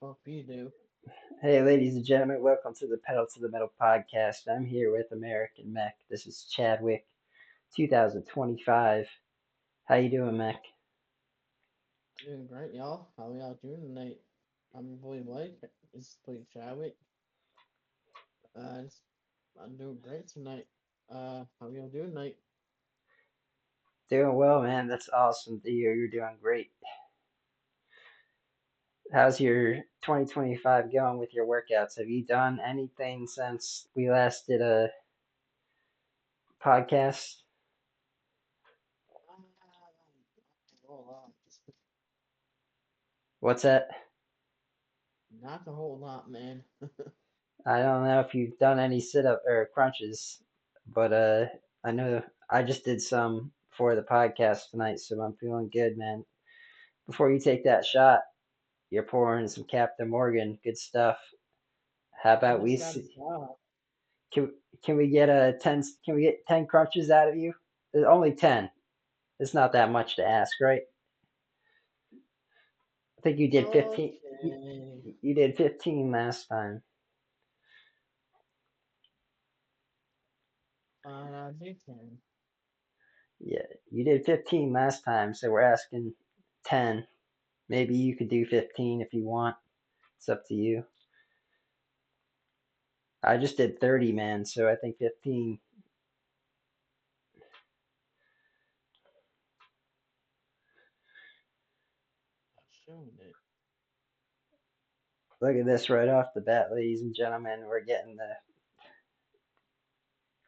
Hope you do. Hey, ladies and gentlemen, welcome to the Pedal to the Metal podcast. I'm here with American Meck. This is Chadwick, 2025. How you doing, Meck? Doing great, y'all. How y'all doing tonight? I'm your boy Mike. This is Blake Chadwick. Uh, just- I'm doing great tonight. How y'all doing tonight? Doing well, man. That's awesome to hear. You're doing great. How's your 2025 going with your workouts? Have you done anything since we last did a podcast? Not a whole lot. What's that? Not a whole lot, man. I don't know if you've done any sit-up or crunches, but I know I just did some for the podcast tonight, so I'm feeling good, man. Before you take that shot, you're pouring some Captain Morgan. Good stuff. How I about we just got a see, shot. can can we get a 10 can we get 10 crunches out of you? There's only 10. It's not that much to ask, right? I think you did 15. Okay. You did 15 last time. Fine, I'll do 10. Yeah, you did 15 last time, so we're asking 10. Maybe you could do 15 if you want. It's up to you. I just did 30, man, so I think 15. I'm showing it. Look at this right off the bat, ladies and gentlemen. We're getting the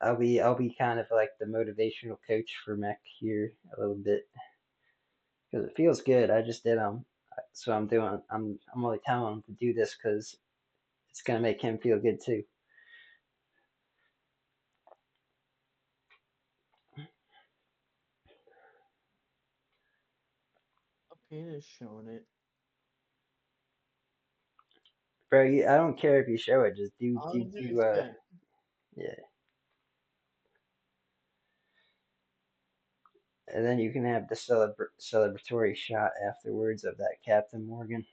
I'll be kind of like the motivational coach for Meck here a little bit because it feels good. I just did so I'm only telling him to do this because it's gonna make him feel good too. Okay, it's showing it. Bro, I don't care if you show it. Just I'll do do 10. yeah, and then you can have the celebratory shot afterwards of that Captain Morgan.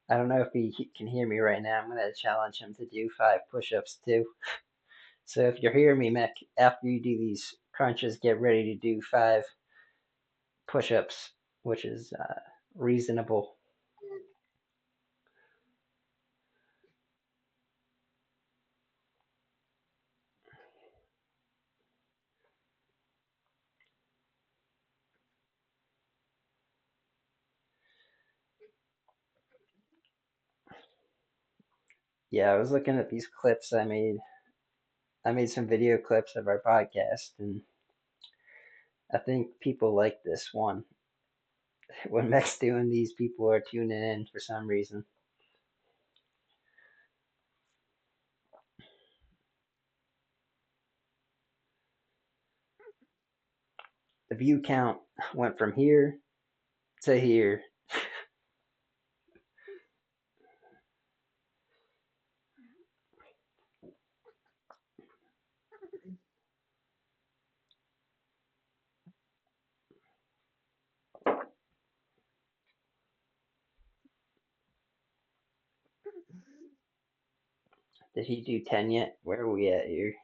I don't know if he can hear me right now. I'm gonna challenge him to do 5 push-ups too. So if you're hearing me, Meck, after you do these crunches, get ready to do 5 push-ups, which is reasonable. Yeah, I was looking at these clips I made. I made some video clips of our podcast, and I think people like this one. When Meck's doing these, people are tuning in for some reason. The view count went from here to here. Did he do 10 yet? Where are we at here?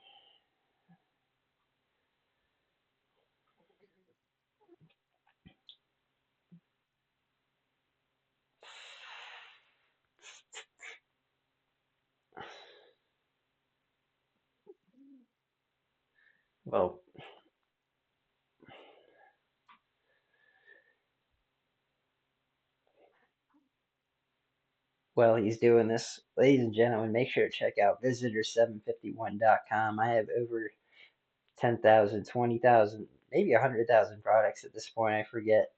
Well, while he's doing this, ladies and gentlemen, make sure to check out visitor751.com. I have over 10,000, 20,000, maybe 100,000 products at this point. I forget.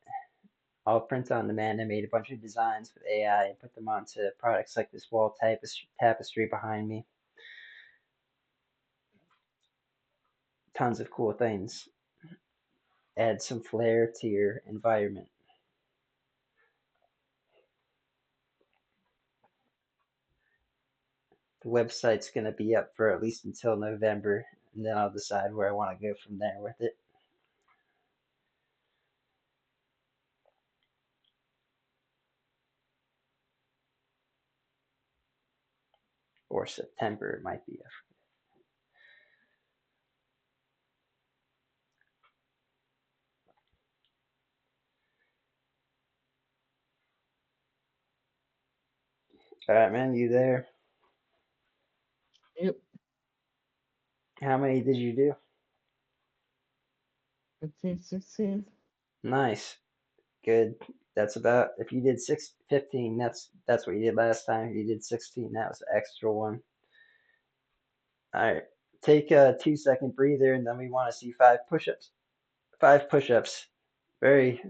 All print on demand. I made a bunch of designs with AI and put them onto products like this wall tapestry behind me. Tons of cool things. Add some flair to your environment. The website's going to be up for at least until November, and then I'll decide where I want to go from there with it. Or September, it might be. All right, man, you there? Yep. How many did you do? 15, 16. Nice. Good. That's about, if you did 15, that's what you did last time. If you did 16, that was the extra one. All right. Take a 2 second breather, and then we want to see 5 push-ups. 5 push-ups. Very,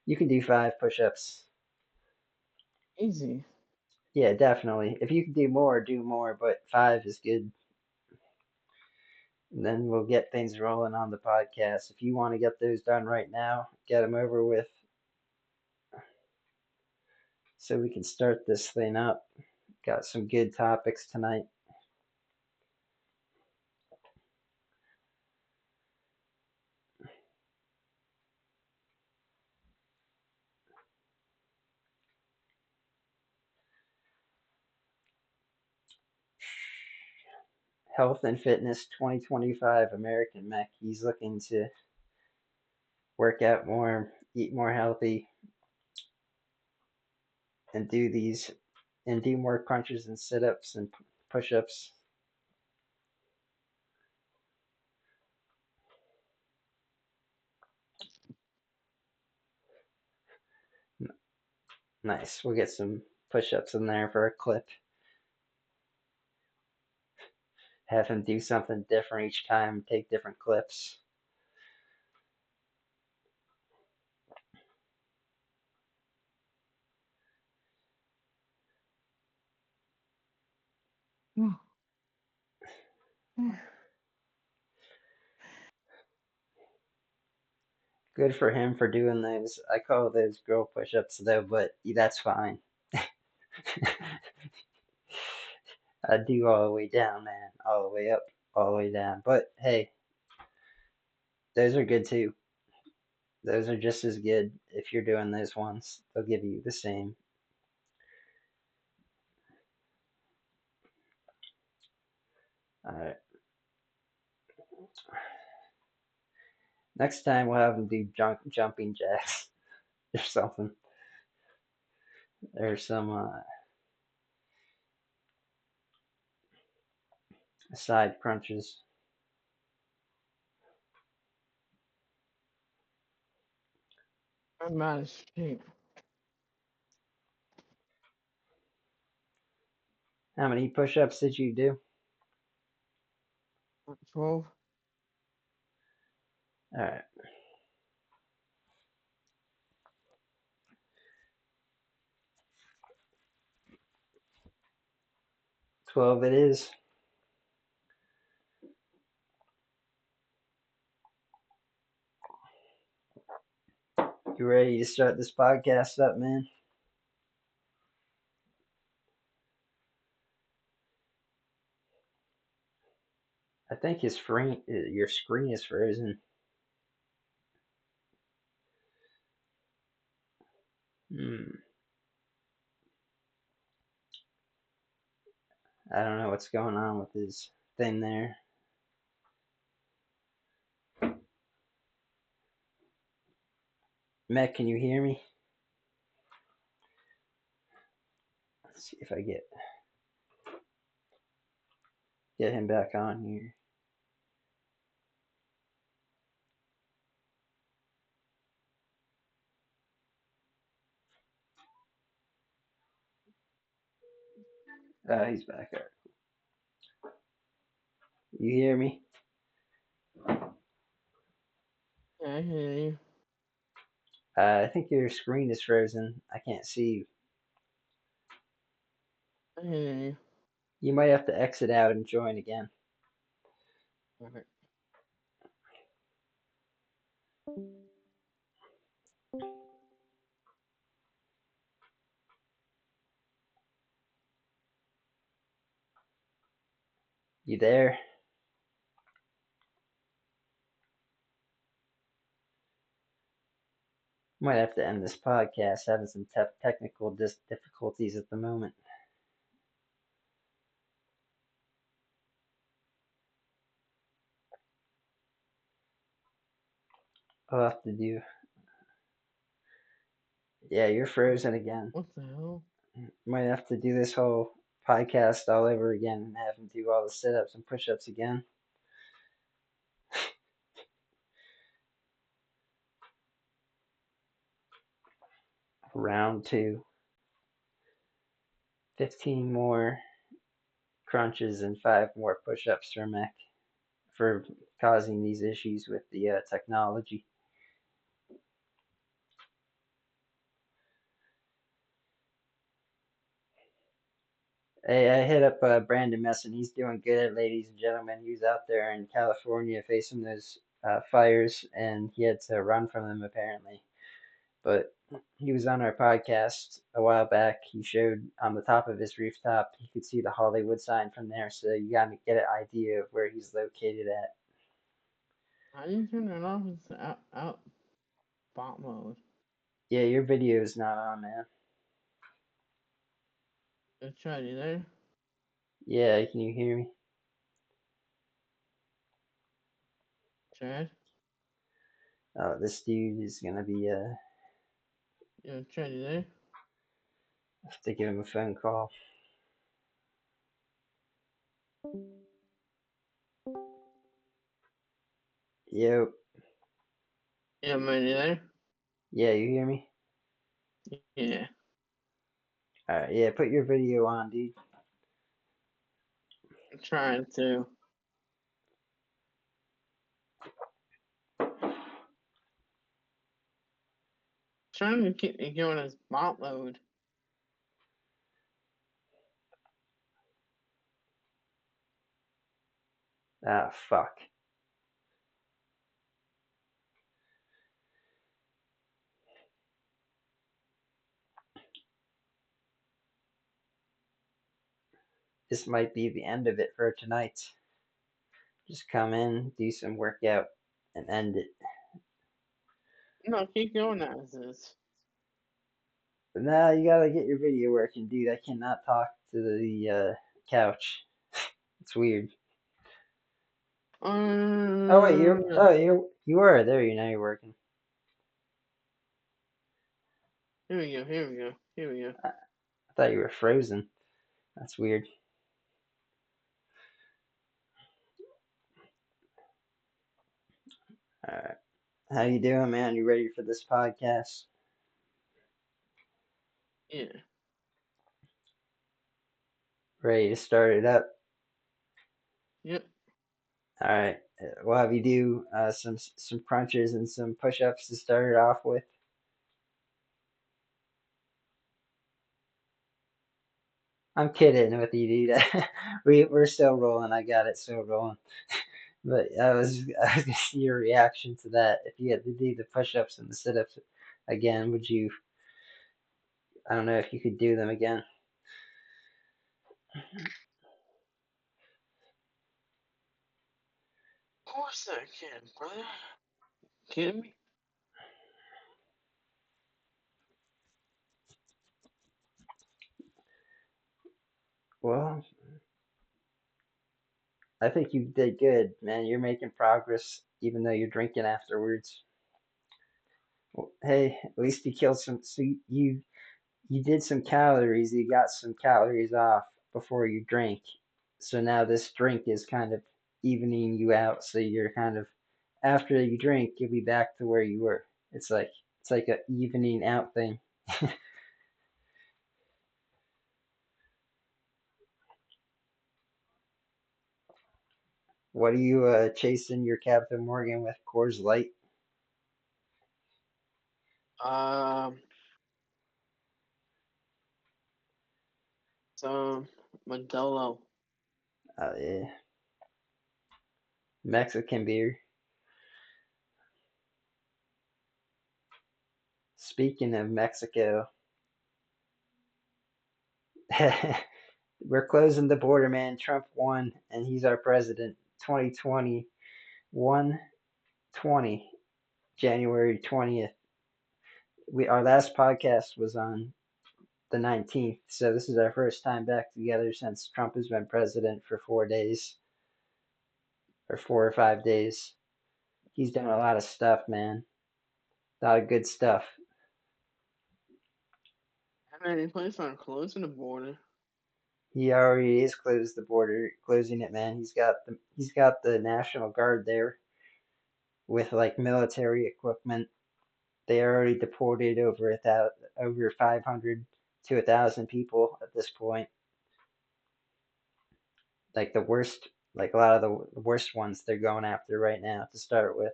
you can do 5 push-ups. Easy. Yeah, definitely. If you can do more, but 5 is good. And then we'll get things rolling on the podcast. If you want to get those done right now, get them over with so we can start this thing up. Got some good topics tonight. Health and Fitness 2025 American Meck. He's looking to work out more, eat more healthy, and do more crunches and sit-ups and push-ups. Nice. We'll get some push-ups in there for a clip. Have him do something different each time, take different clips. Good for him for doing those. I call those girl push-ups though, but that's fine. I do all the way down, man. All the way up, all the way down. But hey, those are good too. Those are just as good if you're doing those ones. They'll give you the same. All right. Next time we'll have them do jumping jacks or something. Or some side crunches. I'm out of shape. How many push-ups did you do? 12. All right. 12 it is. You ready to start this podcast up, man? I think your screen is frozen. Hmm. I don't know what's going on with his thing there. Matt, can you hear me? Let's see if I get him back on here. He's back. All right. You hear me? Yeah, I hear you. I think your screen is frozen. I can't see you. I hear you. You might have to exit out and join again. Okay. You there? Might have to end this podcast. Having some technical difficulties at the moment. I'll have to do. Yeah, you're frozen again. What the hell? Might have to do this whole podcast all over again and have him do all the sit ups and push ups again. Round two. 15 more crunches and 5 more push ups for Meck for causing these issues with the technology. Hey, I hit up Brandon Messon. He's doing good, ladies and gentlemen. He was out there in California facing those fires, and he had to run from them apparently. But he was on our podcast a while back. He showed on the top of his rooftop, he could see the Hollywood sign from there. So you got to get an idea of where he's located at. How do you turn it off? It's out bot mode. Yeah, your video is not on, man. Let's try it there. Yeah, can you hear me? Chad. Oh, this dude is gonna be Yeah, try it there. have to give him a phone call. Yo, Yeah, I'm ready there. yeah, you hear me? Yeah. Alright, yeah, put your video on, dude. I'm trying to. Trying to keep it going as bot mode. Ah, fuck. This might be the end of it for tonight. Just come in, do some workout, and end it. No, keep going as is. But now you gotta get your video working, dude. I cannot talk to the couch. It's weird. Oh wait, you were there. You know you're working. Here we go. Here we go. Here we go. I thought you were frozen. That's weird. All right, how you doing, man? You ready for this podcast? Yeah. Ready to start it up? Yep. All right, we'll have you do some crunches and some push-ups to start it off with. I'm kidding with you, dude. We're still rolling. I got it still rolling. But I was gonna see your reaction to that. If you had to do the push-ups and the sit-ups again, would you? I don't know if you could do them again. Of course I can, brother. Kidding me? Well, I think you did good, man. You're making progress, even though you're drinking afterwards. Well, hey, at least you killed some. So you did some calories. You got some calories off before you drank. So now this drink is kind of evening you out. So you're kind of after you drink, you'll be back to where you were. It's like a evening out thing. What are you chasing your Captain Morgan with? Coors Light? Um. So Modelo. Oh yeah, Mexican beer. Speaking of Mexico, We're closing the border, man. Trump won, and he's our president. 2020, 1/20, January 20th. Our last podcast was on the 19th, so this is our first time back together since Trump has been president for 4 days, or 4 or 5 days. He's done a lot of stuff, man. A lot of good stuff. I mean, they plans on closing the border. He already is closed the border, closing it, man. He's got the National Guard there with like military equipment. They already deported over 500 to 1,000 people at this point. Like the worst, like a lot of the worst ones they're going after right now to start with.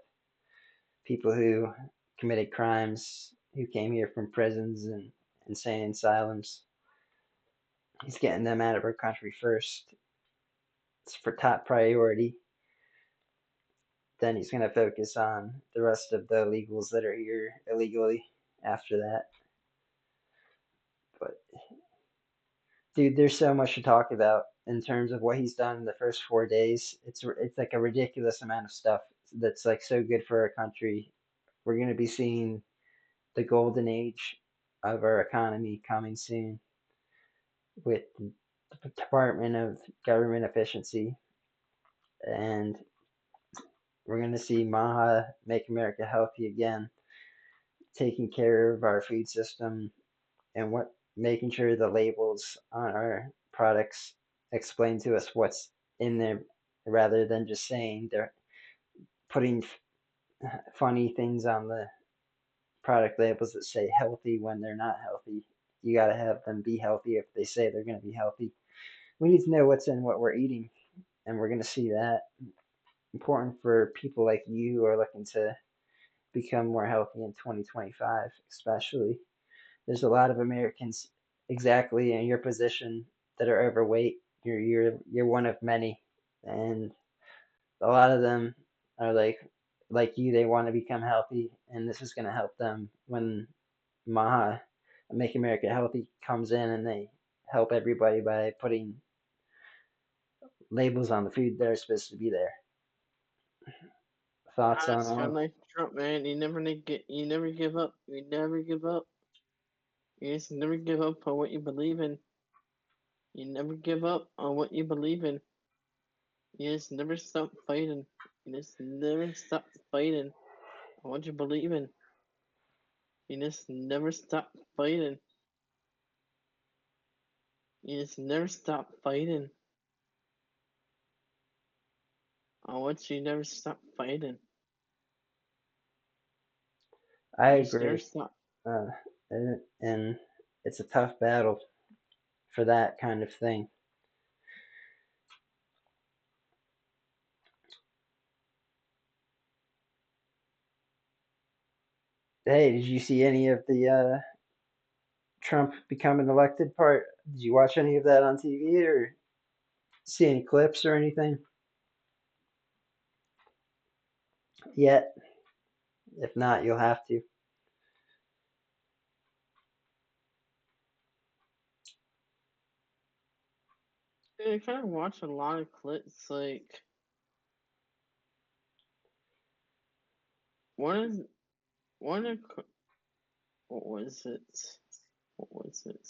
People who committed crimes, who came here from prisons and insane asylums. He's getting them out of our country first. It's for top priority. Then he's going to focus on the rest of the illegals that are here illegally after that. But dude, there's so much to talk about in terms of what he's done in the first 4 days. It's like a ridiculous amount of stuff that's like so good for our country. We're going to be seeing the golden age of our economy coming soon with the Department of Government Efficiency, and we're going to see Maha make America healthy again, taking care of our food system and what making sure the labels on our products explain to us what's in there rather than just saying they're putting funny things on the product labels that say healthy when they're not healthy. You got to have them be healthy if they say they're going to be healthy. We need to know what's in what we're eating, and we're going to see that. Important for people like you who are looking to become more healthy in 2025, especially. There's a lot of Americans exactly in your position that are overweight. You're one of many, and a lot of them are like you. They want to become healthy, and this is going to help them when Maha, Make America Healthy, comes in, and they help everybody by putting labels on the food that are supposed to be there. Thoughts on That's kind of all? like Trump, man. You never give up. You never give up. You just never give up on what you believe in. You never give up on what you believe in. You just never stop fighting. You just never stop fighting on what you believe in. You just never stop fighting. You just never stop fighting on what you never stop fighting. I You just never agree, stop. uh, and it's a tough battle for that kind of thing. Hey, did you see any of the Trump becoming elected part? Did you watch any of that on TV or see any clips or anything yet? If not, you'll have to. I kind of watch a lot of clips. Like one is one of what was it? What was it?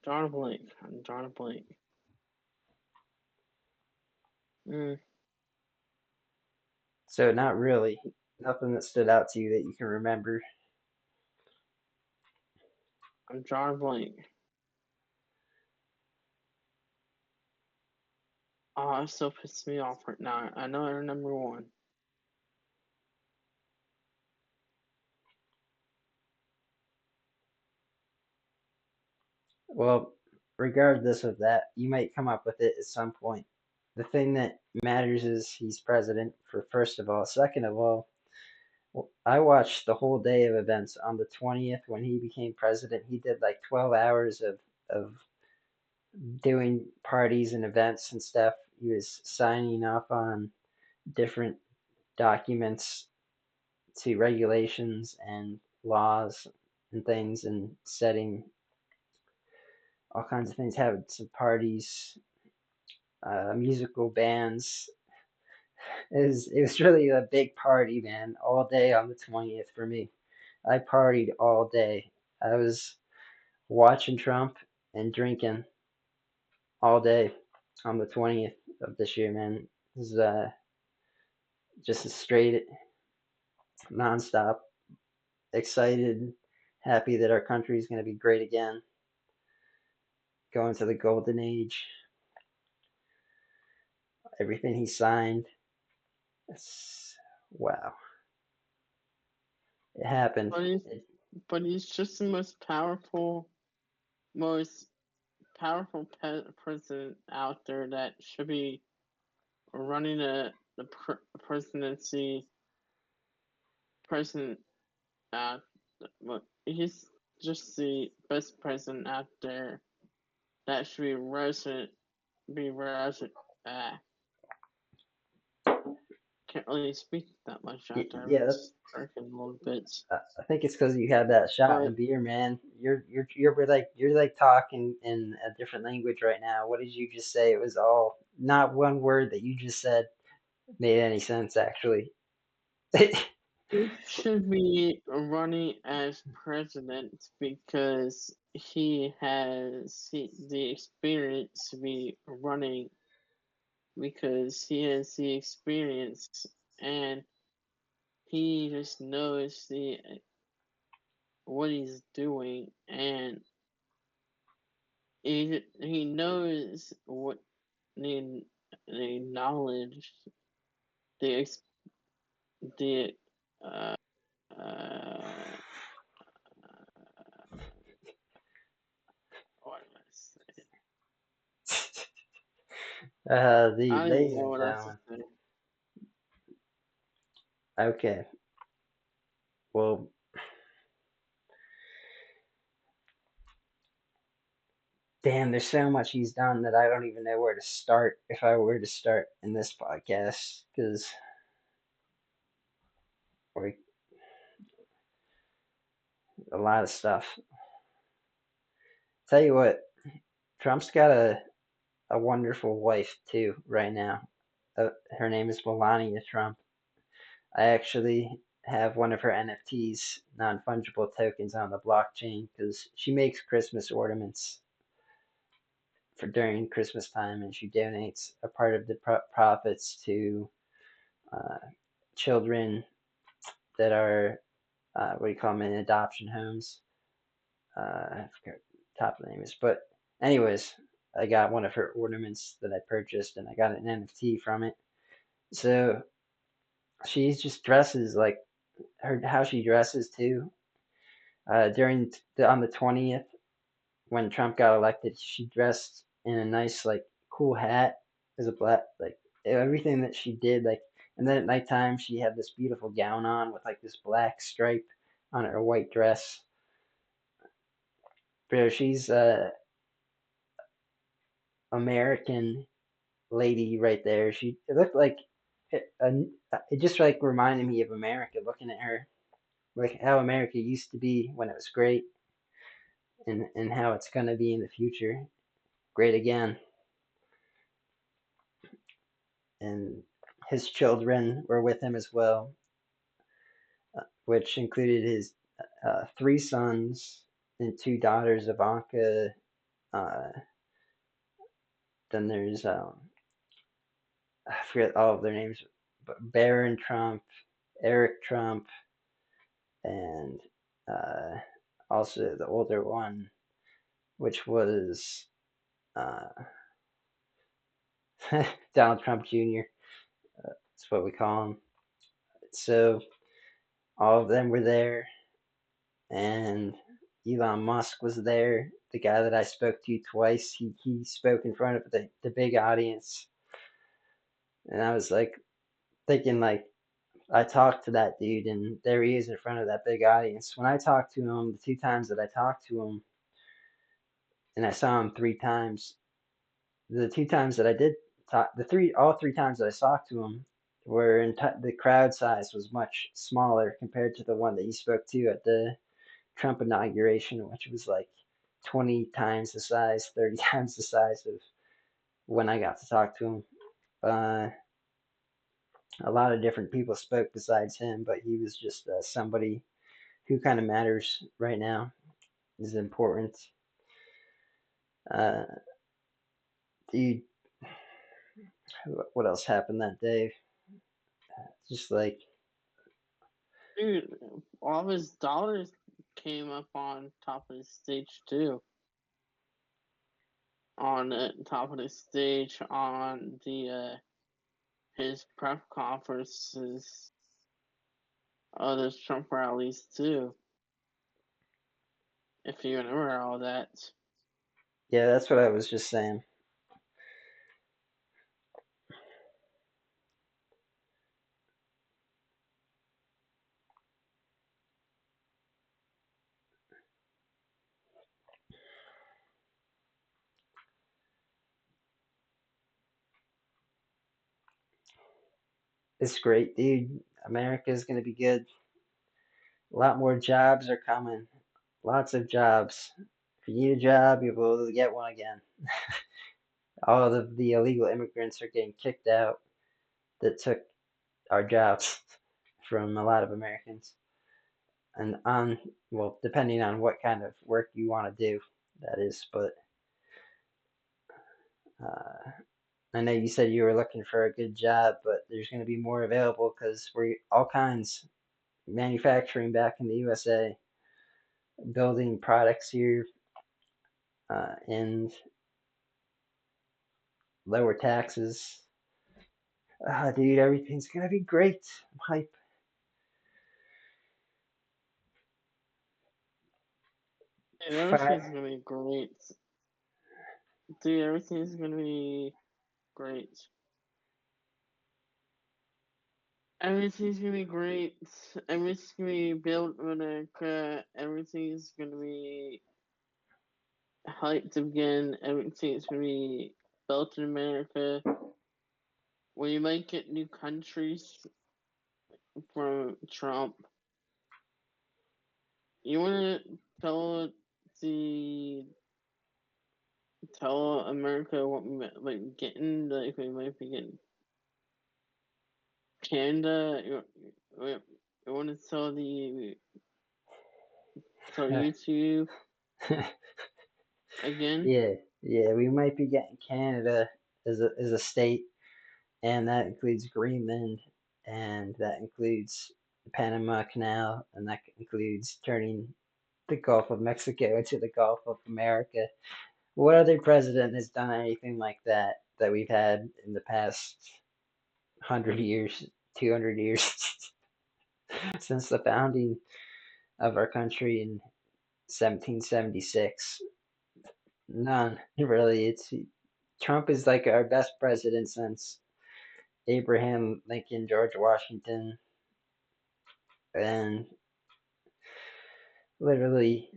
Drawing a blank. I'm drawing a blank. Mm, So not really. Nothing that stood out to you that you can remember. I'm drawing a blank. Oh, it still pisses me off right now. I know I remember one. Well, regardless of that, you might come up with it at some point. The thing that matters is he's president for first of all. Second of all, I watched the whole day of events on the 20th when he became president. He did like 12 hours of doing parties and events and stuff. He was signing off on different documents to regulations and laws and things and setting all kinds of things, having some parties, musical bands. It was really a big party, man, all day on the 20th for me. I partied all day. I was watching Trump and drinking all day on the 20th of this year, man. It was just a straight nonstop, excited, happy that our country is going to be great again, going to the golden age. Everything he signed, it's, wow, it happened. But he's just the most powerful person out there that should be running the presidency. President out. He's just the best president out there that should be resident. Be resident. Can't really speak that much out there. Yeah, It's working a little bit. I think it's because you had that shot in But beer, man. You're like talking in a different language right now. What did you just say? It was all not one word that you just said made any sense actually. he should be running as president because he has the experience to be running because he has the experience and he just knows the what he's doing and he knows what the the knowledge the the uh, uh what am I saying? I don't even ladies know and what else to gentlemen. say. Okay, well, damn, there's so much he's done that I don't even know where to start if I were to start in this podcast because we a lot of stuff. Tell you what, Trump's got a wonderful wife too right now. Her name is Melania Trump. I actually have one of her NFTs, non-fungible tokens, on the blockchain because she makes Christmas ornaments for during Christmas time, and she donates a part of the profits to uh, children that are what do you call them in adoption homes. I forget what the top of the name is, but anyways, I got one of her ornaments that I purchased, and I got an NFT from it. So she just dresses like her how she dresses too. During on the 20th when Trump got elected, she dressed in a nice like cool hat as a black like everything that she did like, and then at nighttime she had this beautiful gown on with like this black stripe on her white dress. But she's a American lady right there. She it looked like it just like reminded me of America looking at her, like how America used to be when it was great, and how it's gonna be in the future, great again. And his children were with him as well, which included his three sons and two daughters, Ivanka. Uh, then there's I forget all of their names, but Barron Trump, Eric Trump, and uh, also the older one, which was uh, Donald Trump Jr. That's what we call him. So all of them were there, and Elon Musk was there. The guy that I spoke to twice, he spoke in front of the big audience, and I was like thinking like I talked to that dude, and there he is in front of that big audience. When I talked to him, the two times that I talked to him, and I saw him three times, the two times that I did talk, all three times that I talked to him were the crowd size was much smaller compared to the one that he spoke to at the Trump inauguration, which was like 20 times the size, 30 times the size of when I got to talk to him. Uh, a lot of different people spoke besides him, but he was just somebody who kind of matters right now, is important. Uh, dude, what else happened that day? Just like, Dude, all of his daughters came up on top of the stage too. On the top of the stage on the his press conferences, other Trump rallies too. If you remember all that. yeah, that's what I was just saying. It's great, dude. America's gonna be good. A lot more jobs are coming. Lots of jobs. If you need a job, you'll be able to get one again. All of the illegal immigrants are getting kicked out that took our jobs from a lot of Americans. And well, depending on what kind of work you want to do, that is. But uh, I know you said you were looking for a good job, but there's going to be more available because we're all kinds manufacturing back in the USA, building products here, and lower taxes. Dude, everything's gonna be great. I'm hype. Dude, everything's gonna be great. Dude, everything's gonna be great. Everything's gonna be great. Everything's gonna be built in America. Everything's gonna be hyped again. Everything's gonna be built in America. We might get new countries from Trump. You wanna the tell America what we might be getting? Like we might be getting Canada. You want to tell YouTube again? Yeah, yeah, we might be getting Canada as a state, and that includes Greenland, and that includes the Panama Canal, and that includes turning the Gulf of Mexico into the Gulf of America. What other president has done anything like that we've had in the past 100 years, 200 years since the founding of our country in 1776? None, really. It's Trump is like our best president since Abraham Lincoln, George Washington, and literally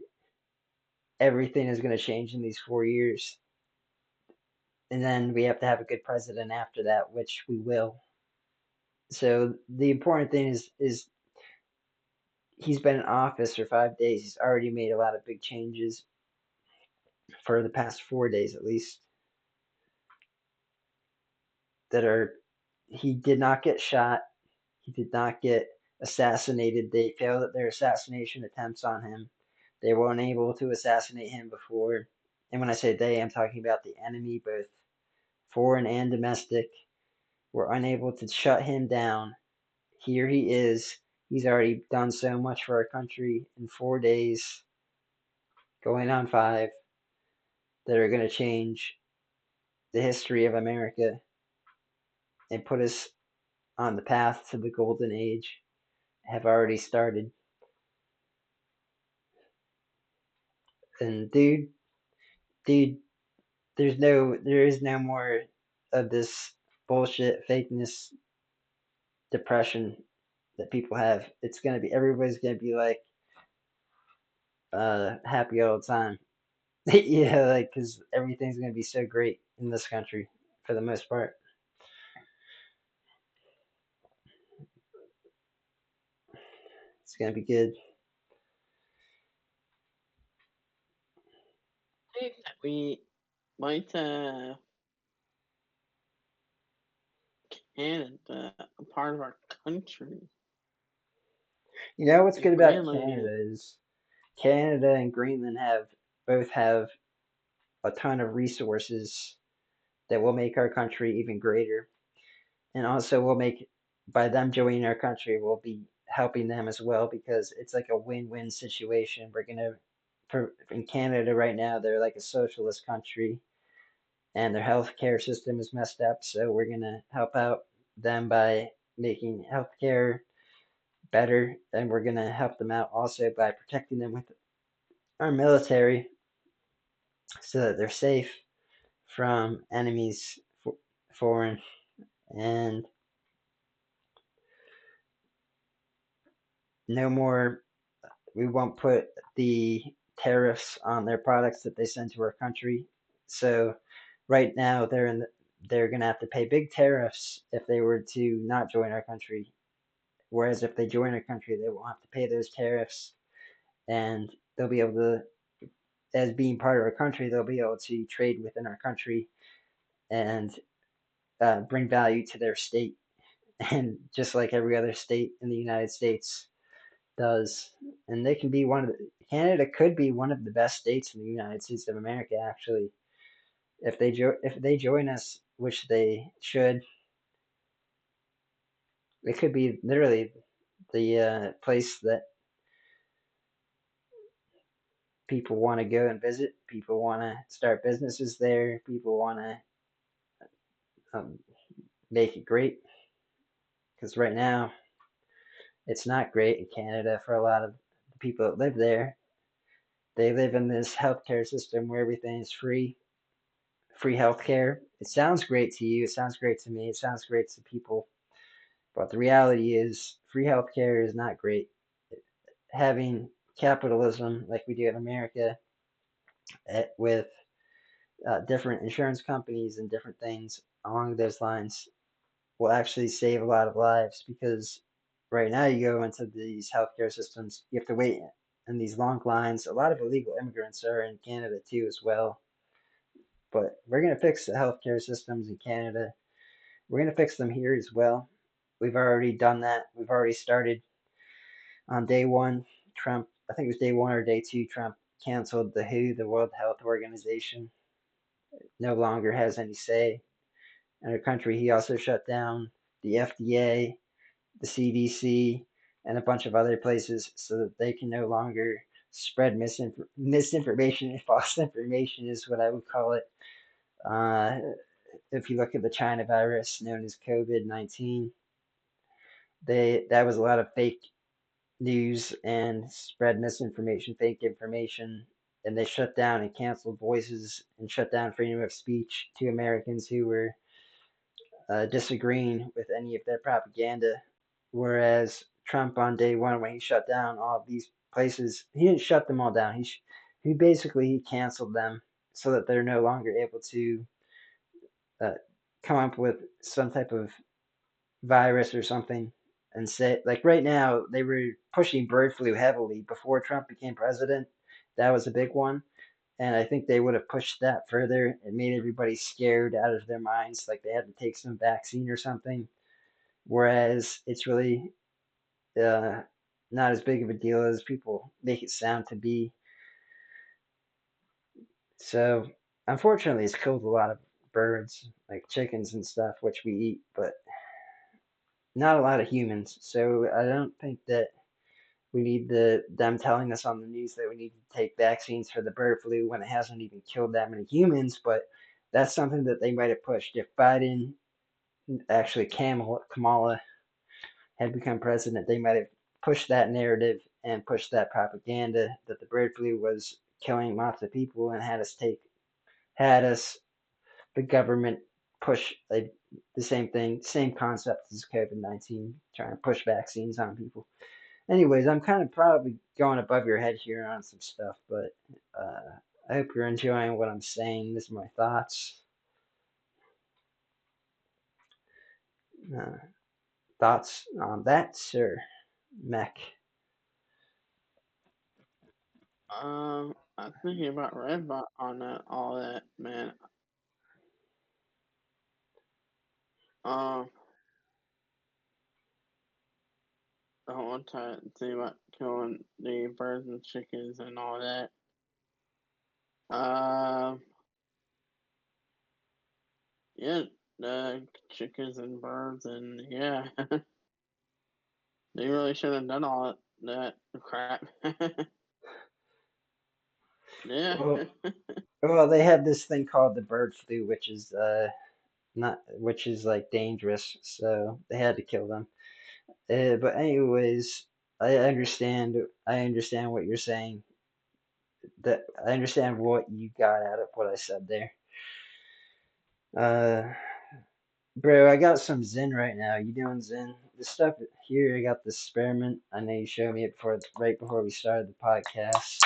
everything is going to change in these 4 years. And then we have to have a good president after that, which we will. So the important thing is he's been in office for 5 days. He's already made a lot of big changes for the past 4 days at least that are he did not get shot. He did not get assassinated. They failed at their assassination attempts on him. They were unable to assassinate him before. And when I say they, I'm talking about the enemy, both foreign and domestic, were unable to shut him down. Here he is. He's already done so much for our country in 4 days, going on five, that are going to change the history of America and put us on the path to the golden age. Have already started. And dude, there is no more of this bullshit fakeness depression that people have. It's gonna be everybody's gonna be like happy all the time. Yeah, like because everything's gonna be so great in this country for the most part. It's gonna be good. we might Canada a part of our country You know what's is good about Greenland. Canada is Canada and Greenland have a ton of resources that will make our country even greater, and also will make by them joining our country, we'll be helping them as well because it's like a win-win situation. We're gonna for in Canada right now, they're like a socialist country, and their healthcare system is messed up. So we're gonna help out them by making healthcare better, and we're gonna help them out also by protecting them with our military so that they're safe from enemies foreign, and no more. We won't put the tariffs on their products that they send to our country. So right now they're gonna have to pay big tariffs if they were to not join our country. Whereas if they join our country, they won't have to pay those tariffs, and they'll be able to, as being part of our country, they'll be able to trade within our country and bring value to their state. And just like every other state in the United States does, and they can be one of Canada could be one of the best states in the United States of America. Actually, if they join us, which they should, it could be literally the place that people want to go and visit. People want to start businesses there. People want to make it great because right now it's not great in Canada for a lot of the people that live there. They live in this healthcare system where everything is free healthcare. It sounds great to you. It sounds great to me. It sounds great to people. But the reality is, free healthcare is not great. Having capitalism like we do in America with different insurance companies and different things along those lines will actually save a lot of lives because right now you go into these healthcare systems, you have to wait in these long lines. A lot of illegal immigrants are in Canada too as well. But we're going to fix the healthcare systems in Canada. We're going to fix them here as well. We've already done that. We've already started on day one. Trump, I think it was day one or day two, Trump canceled the WHO, the World Health Organization, no longer has any say in our country. He also shut down the FDA, the CDC, and a bunch of other places so that they can no longer spread misinformation and false information, is what I would call it. Uh, if you look at the China virus known as COVID-19, that was a lot of fake news and spread misinformation, fake information, and they shut down and canceled voices and shut down freedom of speech to Americans who were disagreeing with any of their propaganda. Whereas Trump on day one, when he shut down all of these places, he didn't shut them all down. He basically he canceled them so that they're no longer able to uh, come up with some type of virus or something and say, like, right now they were pushing bird flu heavily before Trump became president. That was a big one, and I think they would have pushed that further and made everybody scared out of their minds, like they had to take some vaccine or something. Whereas it's really uh, not as big of a deal as people make it sound to be. So unfortunately, it's killed a lot of birds, like chickens and stuff, which we eat, but not a lot of humans. So I don't think that we need them telling us on the news that we need to take vaccines for the bird flu when it hasn't even killed that many humans. But that's something that they might have pushed if Biden, actually Kamala, had become president. They might have pushed that narrative and pushed that propaganda that the bird flu was killing lots of people and had us the government push the same thing, same concept as COVID-19, trying to push vaccines on people. Anyways, I'm kind of probably going above your head here on some stuff, but uh, I hope you're enjoying what I'm saying. These are my thoughts. Uh, Thoughts on that, sir, Meck? I was thinking about Redbot on that, all that, man. Um, I want to see about killing the birds and chickens and all that. Um, yeah, the chickens and birds, and yeah, they really should have done all that crap. Yeah. Well, well, they have this thing called the bird flu, which is not which is like dangerous, so they had to kill them. But anyways, I understand what you're saying. That I understand what you got out of what I said there. Uh, Bro, I got some Zen right now. You doing Zen? This stuff here, I got this spearmint. I know you showed me it right before we started the podcast,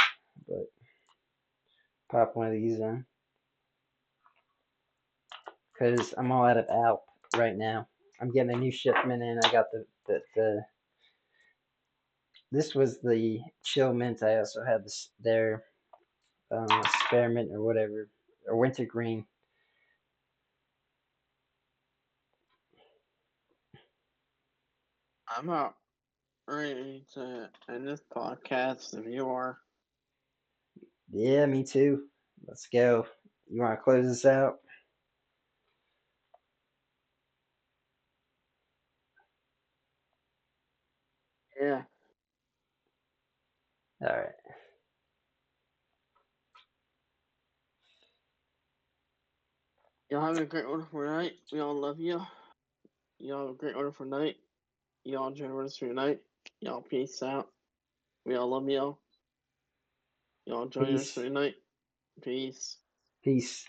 but pop one of these in because I'm all out of Alp right now. I'm getting a new shipment in. I got the this was the chill mint. I also had this their spearmint or whatever or wintergreen. I'm about ready to end this podcast if you are. Yeah, me too. Let's go. You want to close this out? Yeah. All right. Y'all have a great wonderful night. We all love you. Y'all have a great wonderful night. Y'all enjoy the rest of your night. Y'all peace out. We all love y'all. Y'all enjoy the rest of Peace. your night. Peace. Peace.